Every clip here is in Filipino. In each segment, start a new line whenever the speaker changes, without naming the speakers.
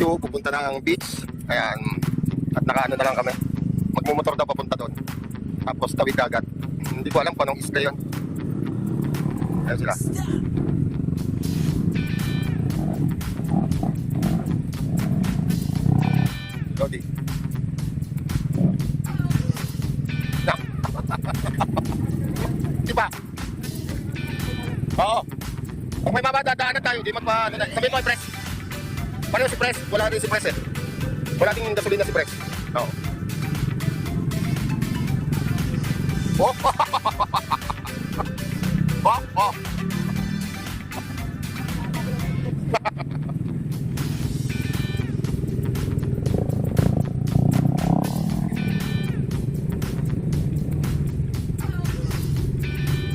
Q, pupunta ng beach. Ayan. At nakaano na lang kami. Magmumotor daw papunta doon. Tapos tawid dagat. Hindi ko alam kung anong isla yun. Ayan sila. Lodi. Na. Diba? Oo. Kung may mabadadaanan tayo, di magpa... Sabi mo, Pres. Paano si Pres? Wala rin si Pres eh. Wala ding gasolina si Pres. Oo. Oh. Oh, oh.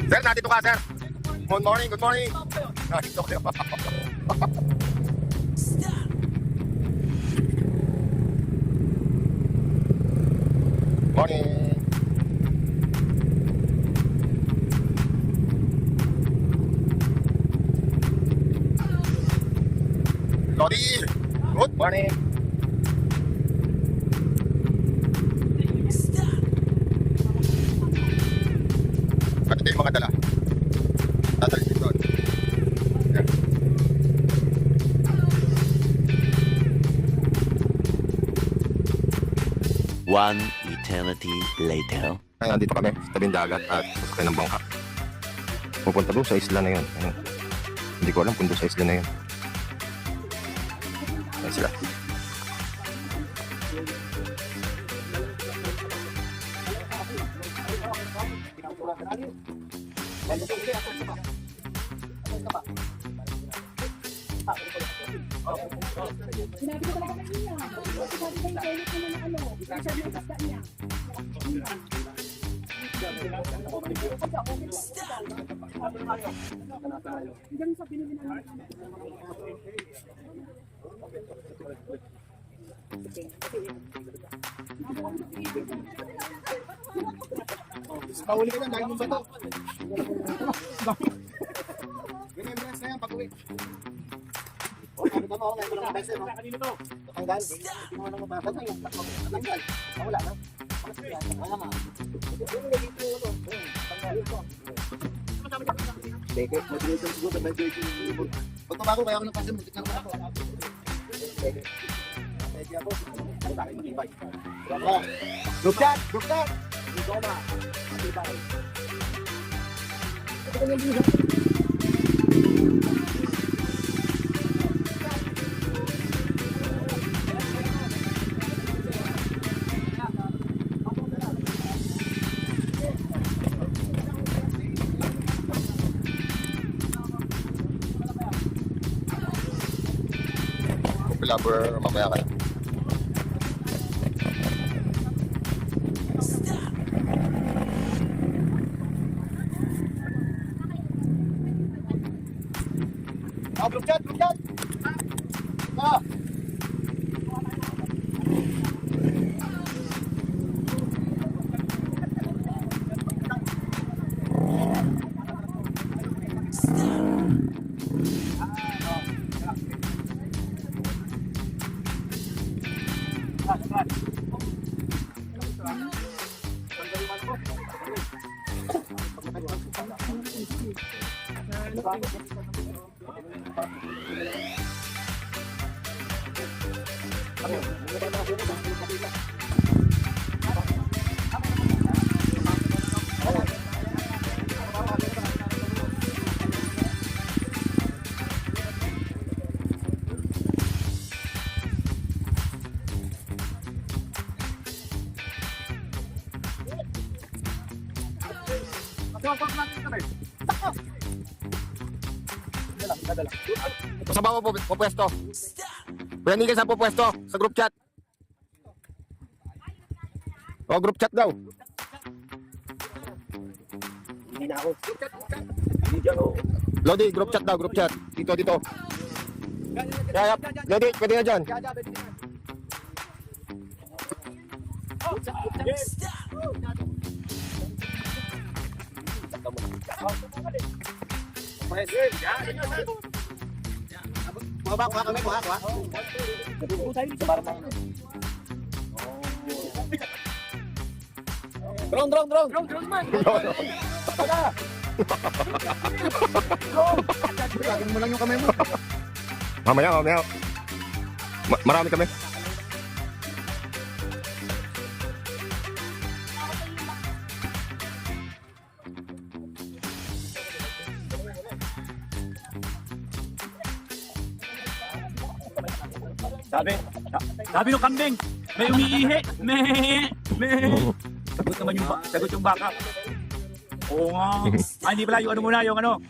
Sir, nandito ka, sir. Good morning, good morning. Nandito kayo. Morning. Lodi, good morning. At ito yung mga dala. Dadalhin doon. Ayan.
One eternity later.
Ay, nandito kami sa tabing dagat at sasakay ng bangka. Pupunta doon sa isla na yun. Ayun. Hindi ko alam kung doon sa isla na yun. Ayan sila.
Sinabi ko talaga kanina. Sabi ko yung toilet mo na ano. Sabi ng kasta niya. Hanggang sa pinili na
Pahuli ka lang dahil yung bato. Remembrance na yan pag-uwi. Sabi ka mo, ngayon ko lang beses, no? Natanggal. Hindi mo lang mababad na yung natanggal. Wala na. Wala na. Teke, mag-reason siguro na may pag tumago kaya ako ng kasi mutik na naman ako. Teke. Teke ako. Wala rin matibay. Group chat! Group chat! Ito na. Matibay. Ito na yung
Lover, mamaya kayo.
group chat! Group chat! Ah!
Sa bawah po pwesto. Kuya Nigel, saan po pwesto? Sa group chat. O, group chat daw.
Hindi na ako. Hindi dyan ako.
Lodi, group chat daw, group chat. Dito, dito. Yap, Lodi, pwede na dyan.
Kuha kami, kuha.
Kung tayo dito para tayo. Drone man.
Lagyan mo lang yung kamay mo.
Mamaya. Marami kami.
Sabi ng kambing, may umiihi. Sagot yung baka. Oo nga. Ay, hindi pala, yung ano muna, yung ano.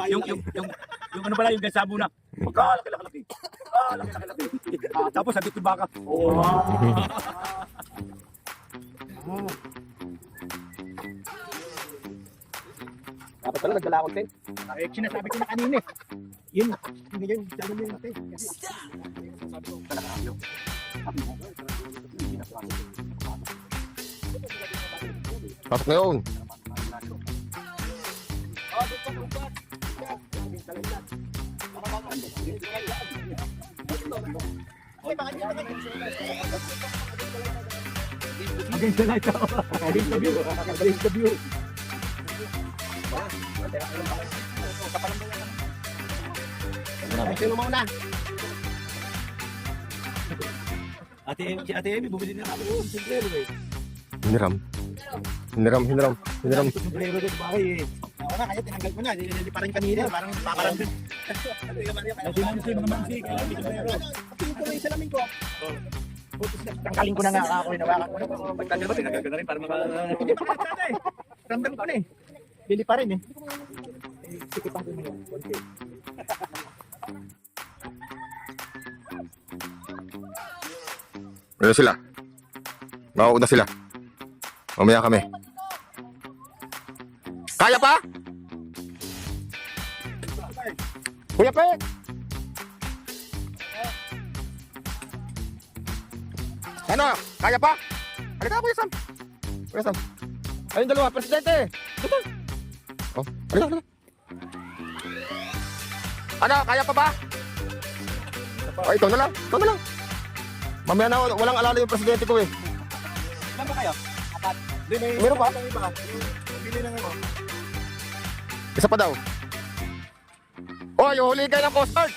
Yung ano pala, yung gansabo na. Laki-laki. Tapos sagot yung baka. Oo nga.
Dapat pala nagdala ako, Ten.
Eh, sinasabi ko na kanina eh.
Yun, hindi yun. Sabi mo yun, Ten.
Pasok na yun.
Against the light. Against the view. Against the view.
Sino mauna?
Si Ate Amy, bumili na ako yung sombrero eh.
Hiniram.
Yung sombrero doon, bakit eh.
Oo na, kaya tinanggal ko na. Hindi pa rin kanina. Parang paparang din.
Kasi mga mansi, kaya may sombrero.
Tingin ko na yung salamin ko.
Tanggalin ko na nga ako, hinawakan ko na. Pagtanggal ba, tinanggal ko na rin para maka...
Hindi pa sana eh. Ramdam ko na eh. Bili pa rin eh. Sikipan ko nyo.
Ano sila? Mauuna sila. Mamaya kami. Kaya pa? Kuya Pe! Ano? Kaya pa? Halika, Kuya Sam. Kuya Sam. Ayun dalawa, presidente. Ito. Oh, halika. Ano? Kaya pa ba? Oh, ito na lang. Mamaya na, walang alala yung presidente ko eh.
Ilan ba kayo? Apat.
Meron pa?
May iba. Bili na nga.
Isa pa daw. Oy, huli kayo ng Coast Guard.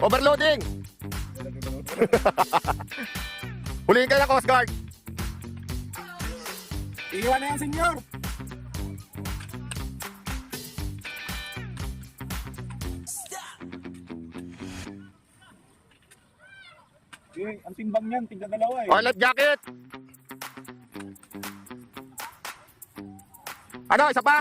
Overloading. Huliin kayo ng Coast Guard.
Iiwan na yan, senyor.
Ang timbang niyan, tingga dalawa eh.
Oh, life jacket. Ano, isa pa?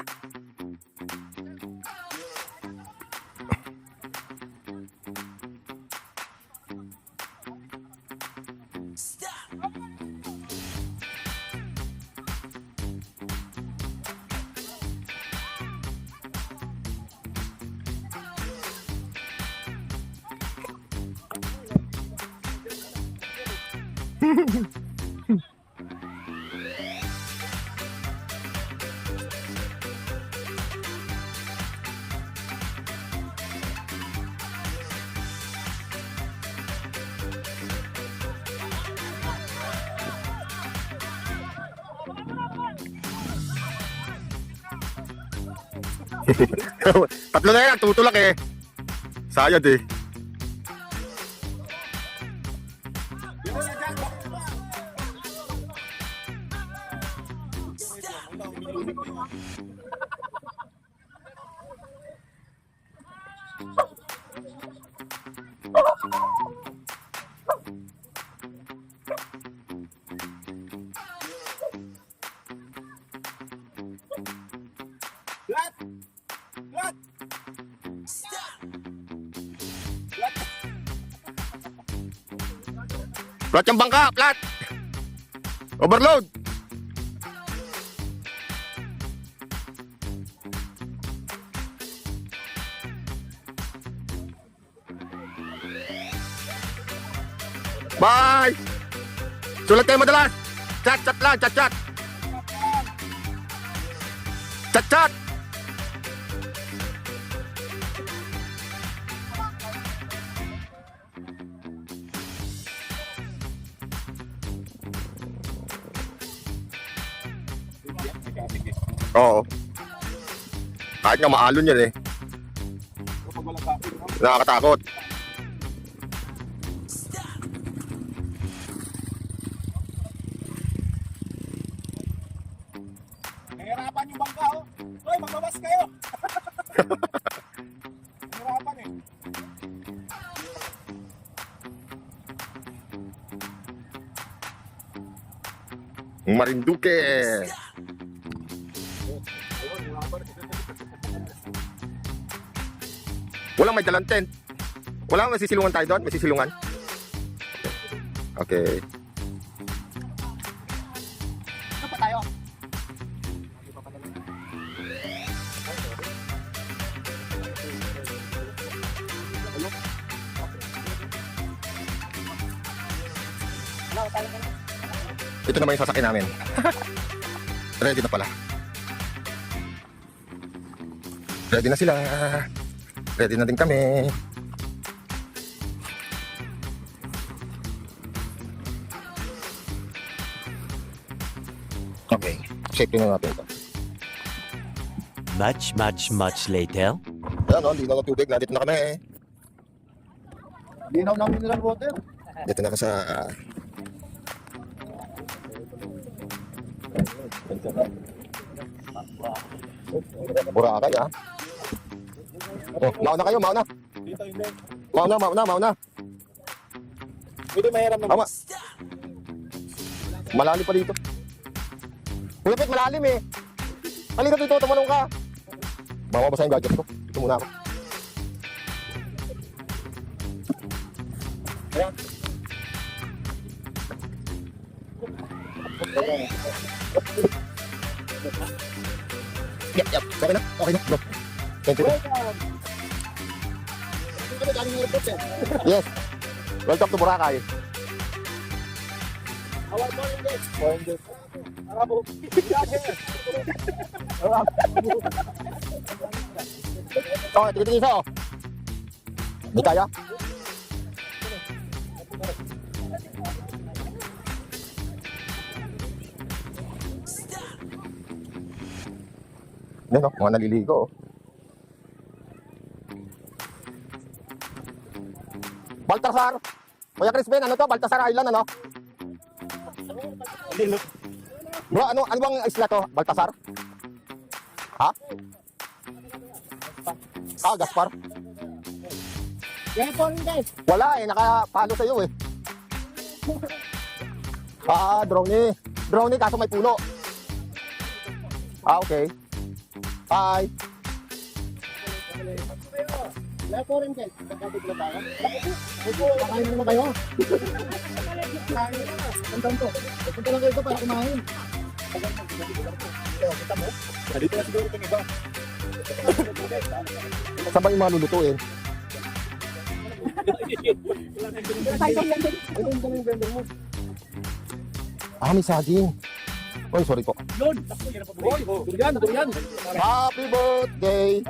Tatlo na yan, tutulak eh. Sayad eh. Flat yung bangka, flat. Overload. Bye. Sulat kayo madalas. Chat lang, chat. Chat. Oo. Kahit nga maalon yan eh.
Kapag walang kapit, no?
Nakakatakot.
Nahirapan yung bangka, oh. Hoy, magbawas kayo. Nahirapan eh.
Marinduque. Walang may dalang tent. Wala may sisilungan tayo doon? May sisilungan? Okay.
Ano pa tayo?
Ito naman yung sasakyan namin. Ready na pala. Ready na sila. Ready na din kami. Okay. Safety na natin ito.
Much later.
Ayan o, linaw ng tubig. Nandito na kami.
Linaw ng mineral water.
Dito na ako sa... Boracay ah. Oh, mauna kayo, mauna.
Dito hindi.
Mauna.
Pwede mahiram ng
Tama. Malalim pa dito. Kuya Pet, malalim eh. Halika dito, tumalong ka. Mamabasa yung gadget ko. Dito muna ako. Ayan. Yep. Okay na. Go. Thank you.
Dito kami galing ng airport eh.
Yes. Welcome to Boracay.
Our morning guys. Morning guys. Arabo.
Okay, tigil isa oh. Di kaya? Yan oh, mga naliligo oh. Baltasar! Kuya Crispin, ano to? Baltasar Island, ano? Bro, ano bang isla to? Baltasar? Ha? Ah, Gaspar?
Yan po rin guys.
Wala eh, nakapalo sa'yo eh. Ah, drone. Drone kaso may puno. Ah, okay. Bye.
Yan po rin guys. Kakabig na tayo. Kakain naman kayo. Tandaan to. Punta lang kayo ito para kumain. Dito na siguro itong iba.
Saan ba yung mga lulutuin? Ah, may saging. Oy, sorry po.
Yun!
Durian.
Happy birthday!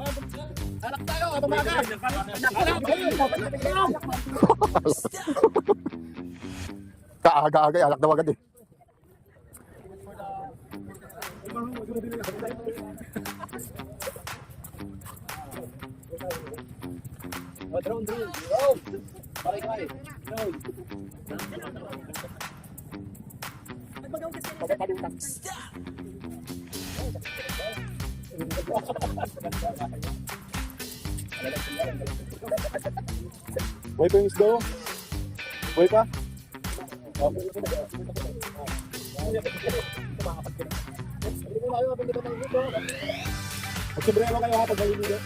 Anak tayo, tumaga.
Kaaga-aga, alak daw agad eh.
Drone. Drone. Pare. Drone. Boy pa yung isda oh. Boy pa. Magsobrero kayo ha pag maliligo.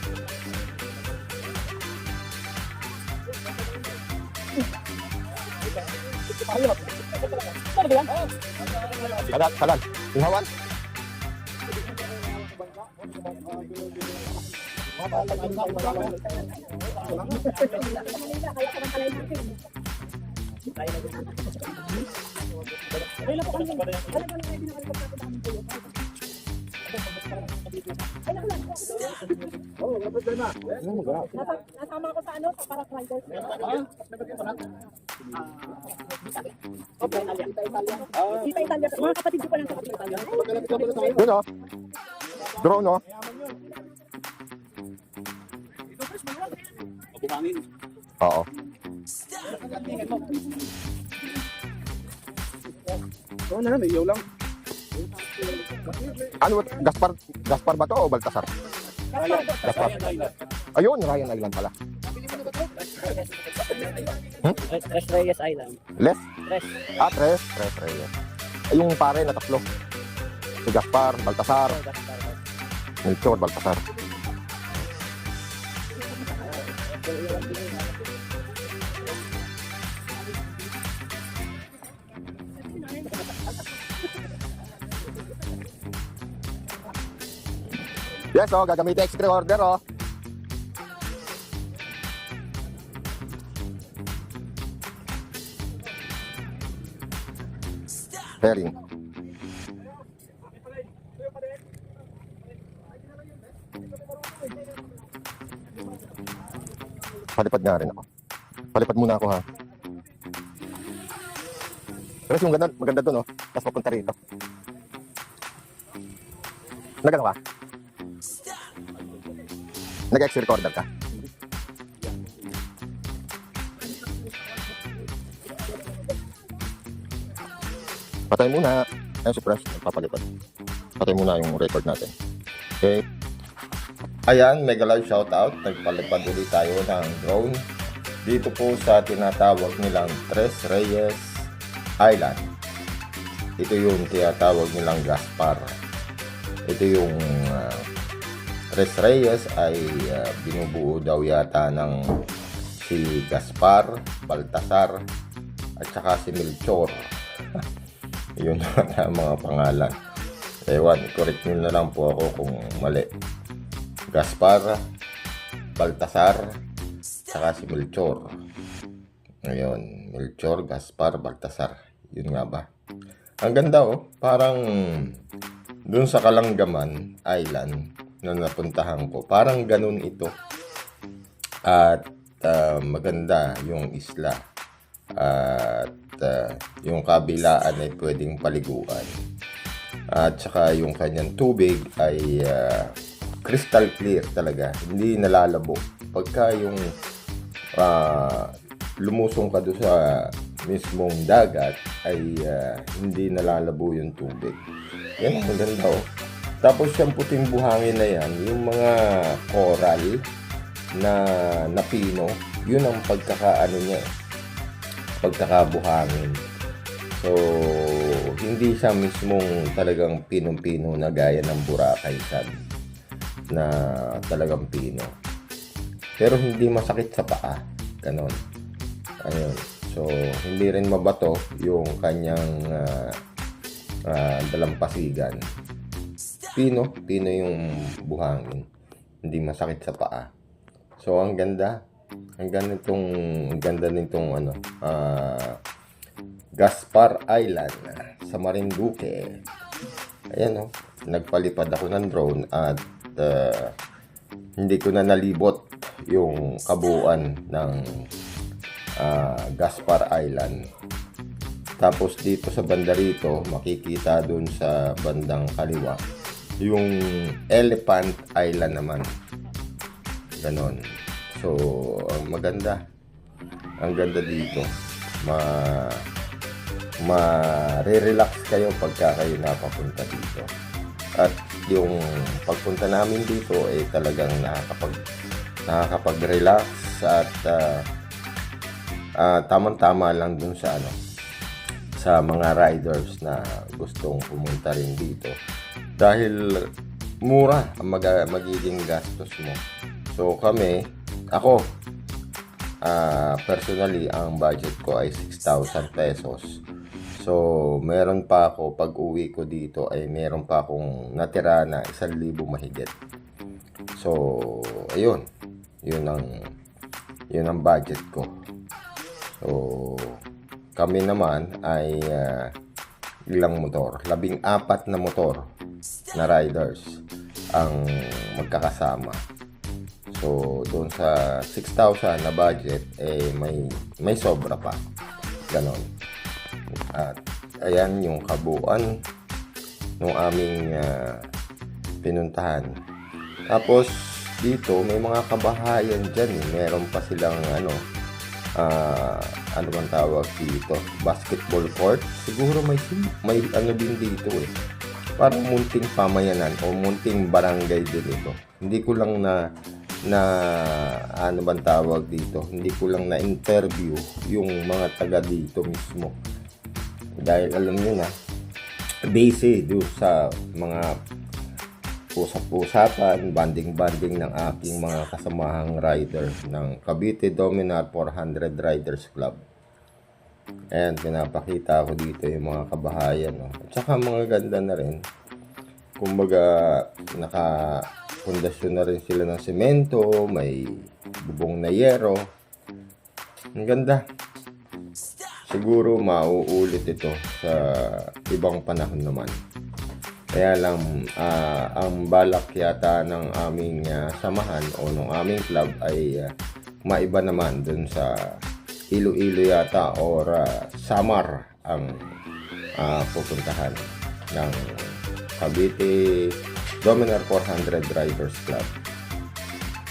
Kalan. Inhawan.
Ay, naku lang.
Oo, wala problema.
Nasama ko sa ano, sa paragliders. Tita Italia. Mga kapatid ko pa lang sa Tita Italia.
Yun o. Drone o.
Bumangin.
Oo.
Oo na, may ilaw lang.
Ano, Gaspar ba to o Baltasar? Gaspar. Ayun, Ryan Island pala.
Tres Reyes Island.
Les?
Tres.
Tres Reyes. Ay, yung pare na tatlo. Si Gaspar, Baltasar, Melchor, Baltasar. Yes, oh, gagamitin extra order, oh. Herring. Palipad nga rin ako. Palipad muna ako, ha. Pero yung ganda, maganda doon, oh. Tapos papunta rito. Nagano ka? Nag-extra recorder ka? Patay muna. Ayun si Press, papalipad. Patay muna yung record natin. Okay. Ayan, mega live shoutout. Nagpalipad ulit tayo ng drone. Dito po sa tinatawag nilang Tres Reyes Island. Ito yung tinatawag nilang Gaspar. Ito yung Tres Reyes ay binubuo daw yata ng si Gaspar, Baltasar, at saka si Melchor. Yun na mga pangalan. Ewan, correct nyo na lang po ako kung mali. Gaspar, Baltasar, saka si Melchor. Ngayon, Melchor, Gaspar, Baltasar. Yun nga ba? Ang ganda oh, parang dun sa Kalanggaman Island na napuntahan ko. Parang ganun ito. At maganda yung isla. At yung kabilaan ay pwedeng paliguan. At saka yung kanyang tubig ay crystal clear talaga. Hindi nalalabo. Pagka yung lumusong ka doon sa mismong dagat ay hindi nalalabo yung tubig. Yan ang ganda oh. Tapos yung puting buhangin na yan, yung mga coral na pino, yun ang pagkakaano niya, pagkakabuhangin. So, hindi siya mismong talagang pinong-pino na gaya ng Boracay sad na talagang pino. Pero hindi masakit sa paa. Ganon. Ayun. So, hindi rin mabato yung kanyang dalampasigan. Pino yung buhangin. Hindi masakit sa paa. So, ang ganda. Ang ganda nitong Gaspar Island sa Marinduque. Ayan oh. Nagpalipad ako ng drone at hindi ko na nalibot yung kabuuan ng Gaspar Island. Tapos dito sa banda rito, makikita dun sa bandang kaliwa yung Elephant Island naman. Ganon. So, maganda. Ang ganda dito. Ma-relax kayo pagka kayo napapunta dito. At yung pagpunta namin dito ay talagang nakakapag-relax at tamang-tama lang dun sa sa mga riders na gustong pumunta rin dito. Dahil mura ang magiging gastos mo. So ako personally ang budget ko ay 6,000 pesos. So meron pa ako pag uwi ko dito ay meron pa akong natira na 1,000 mahigit. So ayun, yun ang budget ko. So kami naman ay ilang motor, 14 na motor na riders ang magkakasama. So, doon sa 6,000 na budget, may sobra pa. Ganon. At, ayan yung kabuuan ng aming pinuntahan. Tapos, dito, may mga kabahayan dyan. Meron pa silang, ano bang tawag dito? Basketball court. Siguro may ano din dito eh. Parang munting pamayanan o munting barangay din ito. Hindi ko lang na ano bang tawag dito, hindi ko lang na interview yung mga taga dito mismo, dahil alam nyo na busy doon sa mga usap-usapan, banding-banding ng aking mga kasamahang rider ng Cavite Dominar 400 Riders Club. Ayan, pinapakita ko dito yung mga kabahayan, no? At saka mga ganda na rin, kumbaga pundasyon na rin sila ng semento, may bubong na yero. Ang ganda. Siguro mauulit ito sa ibang panahon naman. Kaya lang, ang balak yata ng aming samahan o ng aming club ay maiba naman dun sa Iloilo yata or Samar ang pupuntahan ng Cavite Dominar 400 Riders Club.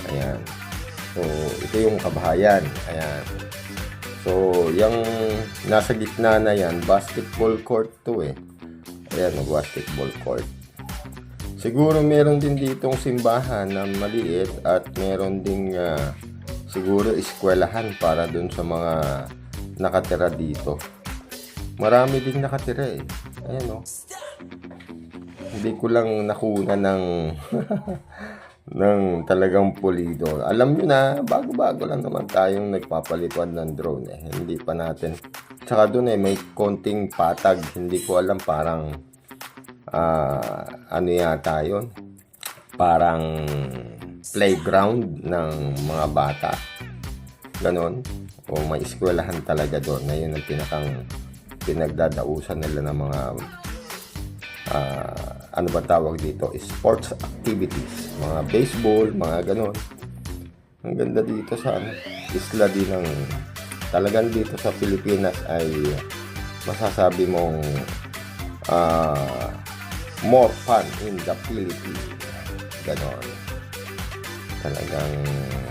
Ayan. So, ito yung kabahayan. Ayan. So, yung nasa gitna na yan, basketball court to eh. Ayan, basketball court. Siguro meron din ditong simbahan na maliit at meron ding siguro eskwelahan para dun sa mga nakatira dito. Marami ding nakatira eh. Ayan o. Hindi ko lang nakuna ng ng talagang pulido. Alam nyo na, bago-bago lang naman tayong nagpapalipad ng drone eh. Hindi pa natin. Tsaka doon may konting patag. Hindi ko alam, parang ano yata yun? Parang playground ng mga bata. Ganon. O may eskwelahan talaga doon. Na yun ang pinagdadausan nila ng mga ano ba tawag dito, sports activities, mga baseball, mga ganon. Ang ganda dito sa isla din ng talagang dito sa Pilipinas ay masasabi mong more fun in the Philippines. Ganon. Talagang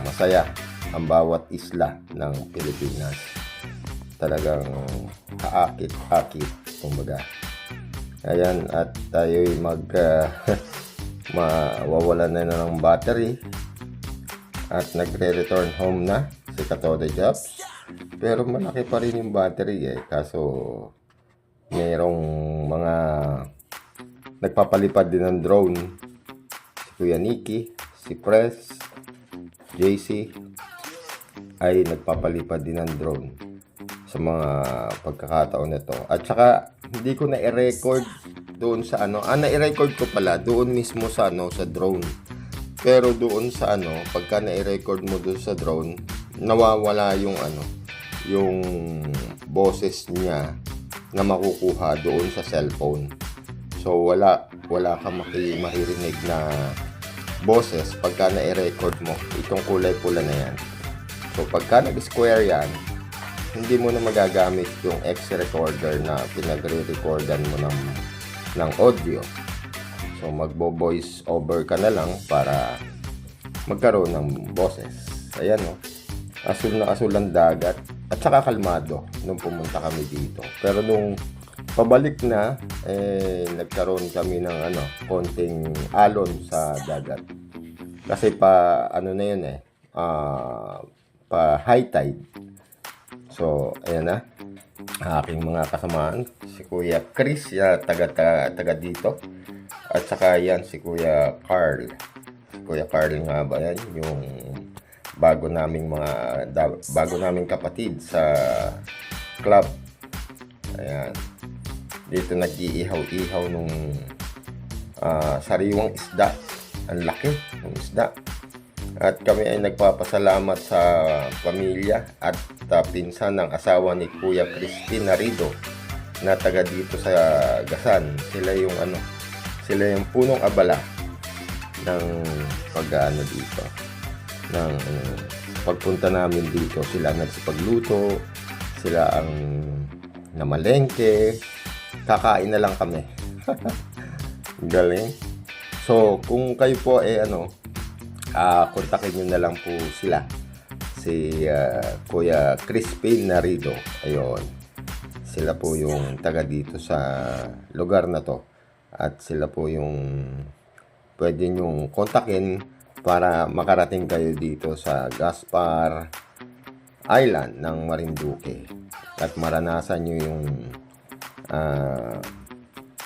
masaya ang bawat isla ng Pilipinas. Talagang kaakit-akit, kumbaga. Ayan, at tayo'y mawawalan na ng battery at nagre-return home na si Katode Jobs. Pero malaki pa rin yung battery eh, kaso mayroong mga nagpapalipad din ng drone, si Kuya Nicky, si Press, JC ay nagpapalipad din ng drone sa mga pagkakataon na to. At saka hindi ko na i-record doon sa na-i-record ko pala doon mismo sa sa drone. Pero doon sa pagka na-i-record mo doon sa drone, nawawala yung yung boses niya na makukuha doon sa cellphone. So wala kang maririnig na boses pagka na-i-record mo itong kulay pula na yan. So pagka nag-square yan, hindi mo na magagamit yung X recorder na pinagre-recordan mo ng audio. So magbo-voice over ka na lang para magkaroon ng boses. Ayan asul na asul ang dagat at saka kalmado nung pumunta kami dito. Pero nung pabalik na nagkaroon kami ng konting alon sa dagat. Kasi pa na yun pa high tide. So, ayan na. Aking mga kasamaan. Si Kuya Chris, taga dito. At saka yan, si Kuya Carl. Si Kuya Carl nga ba yan? Yung bago naming kapatid sa club. Ayan. Dito nag-iihaw-ihaw nung sariwang isda. Ang laki ng isda. At kami ay nagpapasalamat sa pamilya at pinsan ng asawa ni Kuya Crispin Narido na taga dito sa Gasan. Sila yung punong abala ng pag-ano dito. Ng pagpunta namin dito, sila ang nagsipagluto, sila ang namalengke, kakain na lang kami. Galing. So, kung kayo po kontakin nyo na lang po sila. Si Kuya Crispin Narido. Ayun. Sila po yung taga dito sa lugar na to. At sila po yung pwede nyong kontakin para makarating kayo dito sa Gaspar Island ng Marinduque. At maranasan nyo yung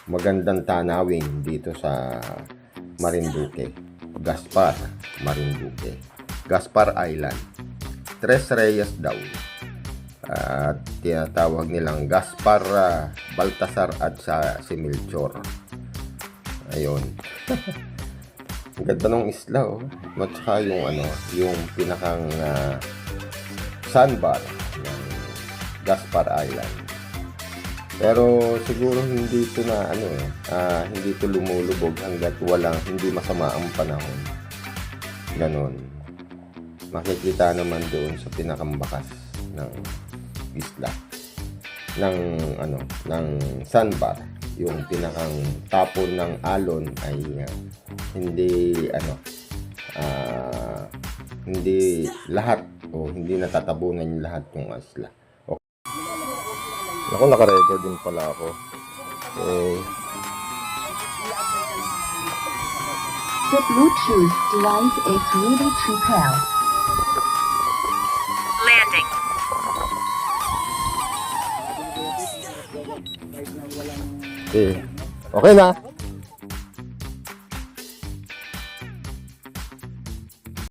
magandang tanawin dito sa Marinduque. Gaspar, Marinduque. Gaspar Island. Tres Reyes daw. At tinatawag nilang Gaspar, Baltasar at si Melchor. Ayun. Ang ganda ng isla, oh. At saka yung pinakang sandbar ng Gaspar Island. Pero siguro hindi ito hindi ito lumulubog hanggat hindi masama ang panahon. Ganon. Makikita naman doon sa pinakambakas ng isla ng sandbar. Yung pinakang tapon ng alon ay hindi lahat o hindi natatabunan yung lahat ng isla. Ako, naka-record din pala ako. Okay.
The Bluetooth device is ready to pair.
Landing.
Okay. Okay na.